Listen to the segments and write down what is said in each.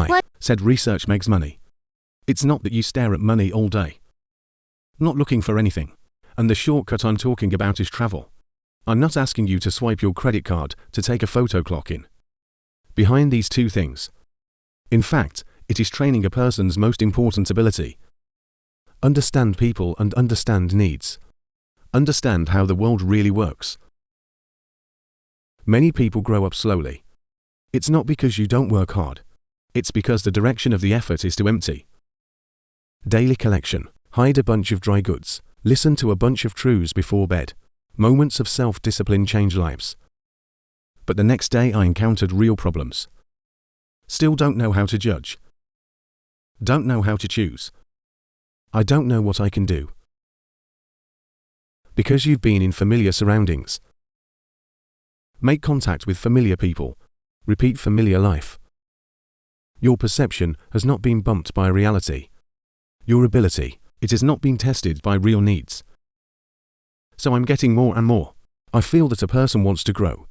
Why? Said research makes money. It's not that you stare at money all day, not looking for anything. And the shortcut I'm talking about is travel. I'm not asking you to swipe your credit card to take a photo clock in. Behind these two things, in fact, it is training a person's most important ability. Understand people and understand needs. Understand how the world really works. Many people grow up slowly. It's not because you don't work hard. It's because the direction of the effort is too empty. Daily collection. Hide a bunch of dry goods. Listen to a bunch of truths before bed. Moments of self-discipline change lives. But the next day I encountered real problems. Still don't know how to judge. Don't know how to choose. I don't know what I can do. Because you've been in familiar surroundings. Make contact with familiar people. Repeat familiar life. Your perception has not been bumped by reality. Your ability, it has not been tested by real needs. So I'm getting more and more. I feel that a person wants to grow.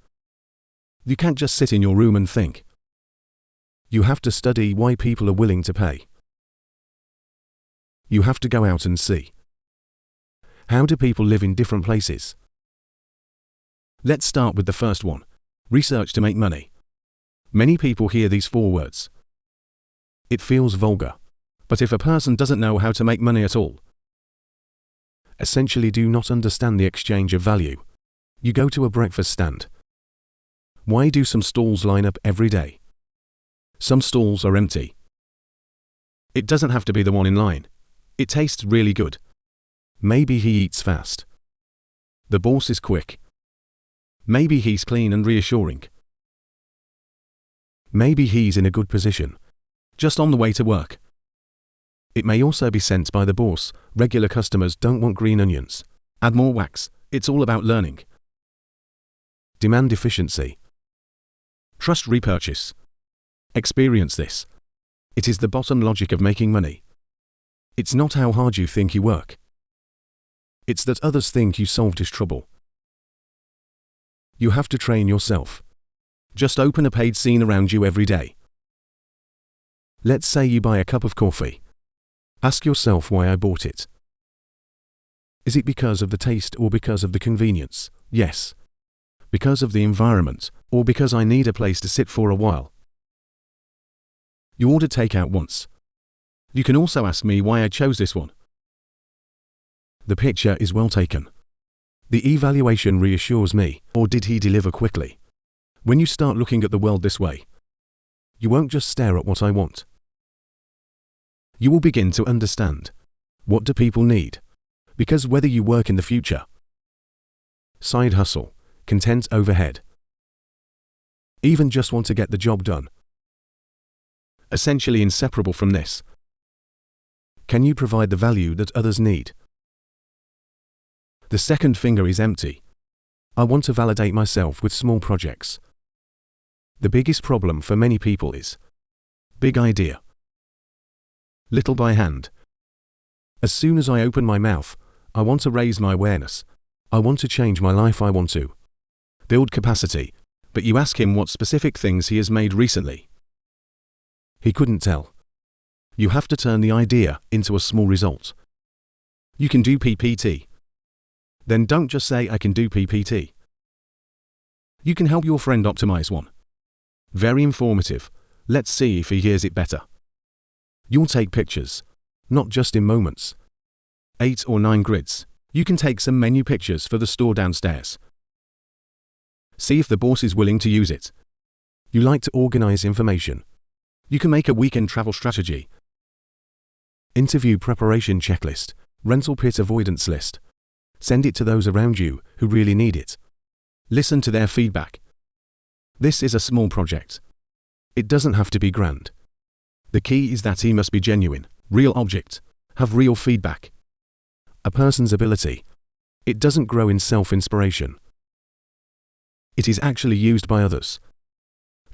You can't just sit in your room and think. You have to study why people are willing to pay. You have to go out and see. How do people live in different places? Let's start with the first one. Research to make money. Many people hear these four words. It feels vulgar. But if a person doesn't know how to make money at all, essentially do not understand the exchange of value. You go to a breakfast stand. Why do some stalls line up every day? Some stalls are empty. It doesn't have to be the one in line. It tastes really good. Maybe he eats fast. The boss is quick. Maybe he's clean and reassuring. Maybe he's in a good position, just on the way to work. It may also be sent by the boss. Regular customers don't want green onions. Add more wax. It's all about learning. Demand efficiency. Trust repurchase. Experience this. It is the bottom logic of making money. It's not how hard you think you work. It's that others think you solved his trouble. You have to train yourself. Just open a paid scene around you every day. Let's say you buy a cup of coffee. Ask yourself why I bought it. Is it because of the taste or because of the convenience? Yes. Because of the environment, or because I need a place to sit for a while. You ordered takeout once. You can also ask me why I chose this one. The picture is well taken. The evaluation reassures me, or did he deliver quickly? When you start looking at the world this way, you won't just stare at what I want. You will begin to understand. What do people need? Because whether you work in the future, side hustle, content overhead, even just want to get the job done, essentially inseparable from this. Can you provide the value that others need? The second finger is empty. I want to validate myself with small projects. The biggest problem for many people is big idea, little by hand. As soon as I open my mouth, I want to raise my awareness. I want to change my life. I want to build capacity. But you ask him what specific things he has made recently. He couldn't tell. You have to turn the idea into a small result. You can do PPT. Then don't just say I can do PPT. You can help your friend optimize one. Very informative. Let's see if he hears it better. You'll take pictures, not just in moments. 8 or 9 grids. You can take some menu pictures for the store downstairs. See if the boss is willing to use it. You like to organize information. You can make a weekend travel strategy, interview preparation checklist, rental pit avoidance list. Send it to those around you who really need it. Listen to their feedback. This is a small project. It doesn't have to be grand. The key is that he must be genuine, real object, have real feedback. A person's ability, it doesn't grow in self-inspiration. It is actually used by others.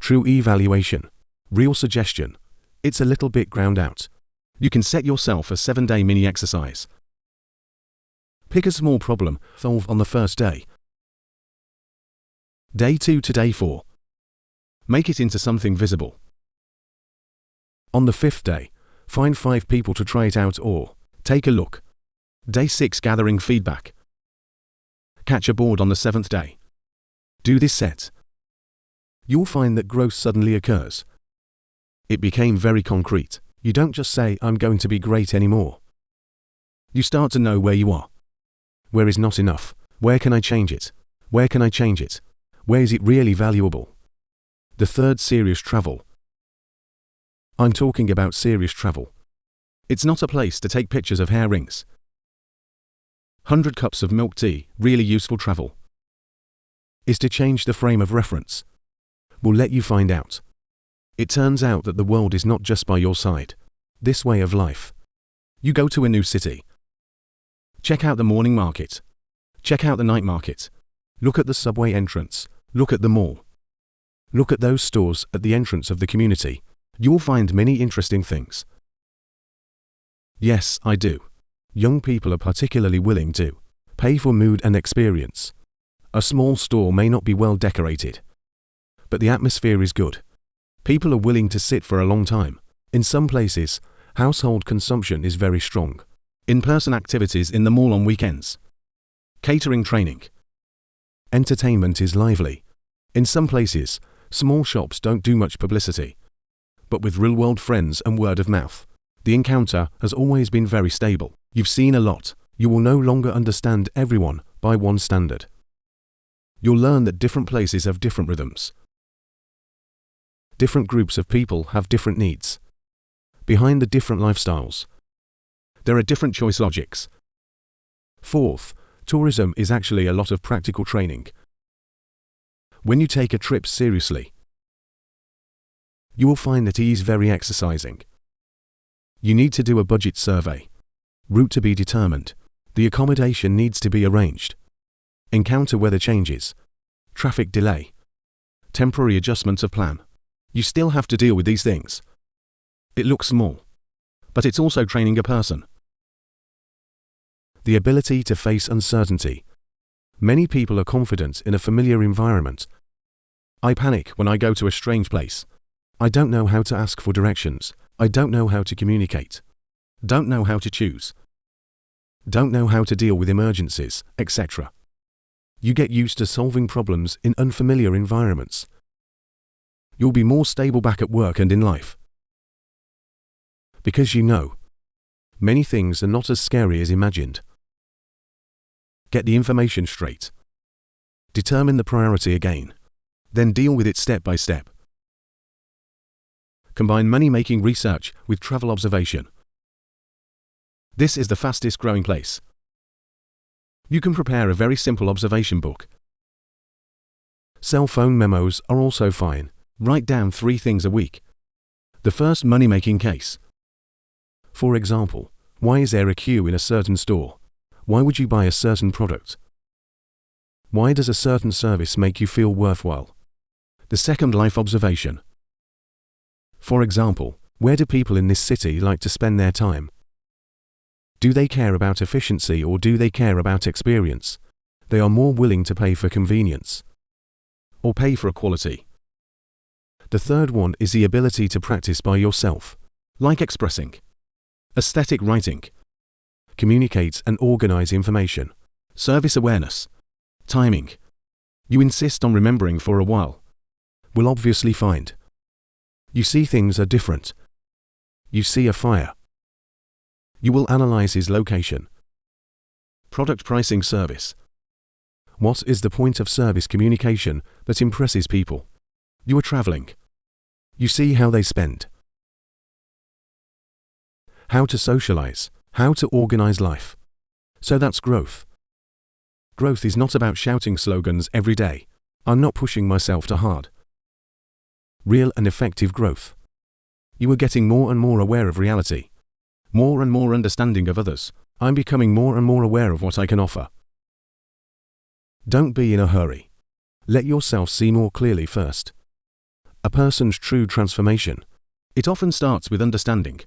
True evaluation, real suggestion, it's a little bit ground out. You can set yourself a 7-day mini exercise. Pick a small problem, solve on the first day. Day 2 to day 4. Make it into something visible. On the 5th day, find 5 people to try it out or take a look. Day 6, gathering feedback. Catch a board on the 7th day. Do this set. You'll find that growth suddenly occurs. It became very concrete. You don't just say, I'm going to be great anymore. You start to know where you are. Where is not enough? Where can I change it? Where can I change it? Where is it really valuable? The 3rd, serious travel. I'm talking about serious travel. It's not a place to take pictures of hair rings. 100 cups of milk tea, really useful travel. Is to change the frame of reference. We'll let you find out. It turns out that the world is not just by your side. This way of life. You go to a new city. Check out the morning market. Check out the night market. Look at the subway entrance. Look at the mall. Look at those stores at the entrance of the community. You'll find many interesting things. Yes, I do. Young people are particularly willing to pay for mood and experience. A small store may not be well decorated, but the atmosphere is good. People are willing to sit for a long time. In some places, household consumption is very strong. In-person activities in the mall on weekends. Catering training. Entertainment is lively. In some places, small shops don't do much publicity. But with real-world friends and word of mouth, the encounter has always been very stable. You've seen a lot. You will no longer understand everyone by one standard. You'll learn that different places have different rhythms. Different groups of people have different needs. Behind the different lifestyles, there are different choice logics. 4th, tourism is actually a lot of practical training. When you take a trip seriously, you will find that it is very exercising. You need to do a budget survey. Route to be determined. The accommodation needs to be arranged. Encounter weather changes. Traffic delay. Temporary adjustments of plan. You still have to deal with these things. It looks small, but it's also training a person. The ability to face uncertainty. Many people are confident in a familiar environment. I panic when I go to a strange place. I don't know how to ask for directions. I don't know how to communicate. Don't know how to choose. Don't know how to deal with emergencies, etc. You get used to solving problems in unfamiliar environments. You'll be more stable back at work and in life. Because you know, many things are not as scary as imagined. Get the information straight. Determine the priority again. Then deal with it step by step. Combine money-making research with travel observation. This is the fastest growing place. You can prepare a very simple observation book. Cell phone memos are also fine. Write down 3 things a week. The first, money-making case. For example, why is there a queue in a certain store? Why would you buy a certain product? Why does a certain service make you feel worthwhile? The second, life observation. For example, where do people in this city like to spend their time? Do they care about efficiency or do they care about experience? They are more willing to pay for convenience or pay for equality. The third one is the ability to practice by yourself, like expressing, aesthetic writing, communicate and organize information, service awareness, timing. You insist on remembering for a while. Will obviously find. You see things are different. You see a fire. You will analyze his location. Product pricing, service. What is the point of service communication that impresses people? You are traveling. You see how they spend. How to socialize, how to organize life. So that's growth. Growth is not about shouting slogans every day. I'm not pushing myself too hard. Real and effective growth. You are getting more and more aware of reality. More and more understanding of others. I'm becoming more and more aware of what I can offer. Don't be in a hurry. Let yourself see more clearly first. A person's true transformation. It often starts with understanding.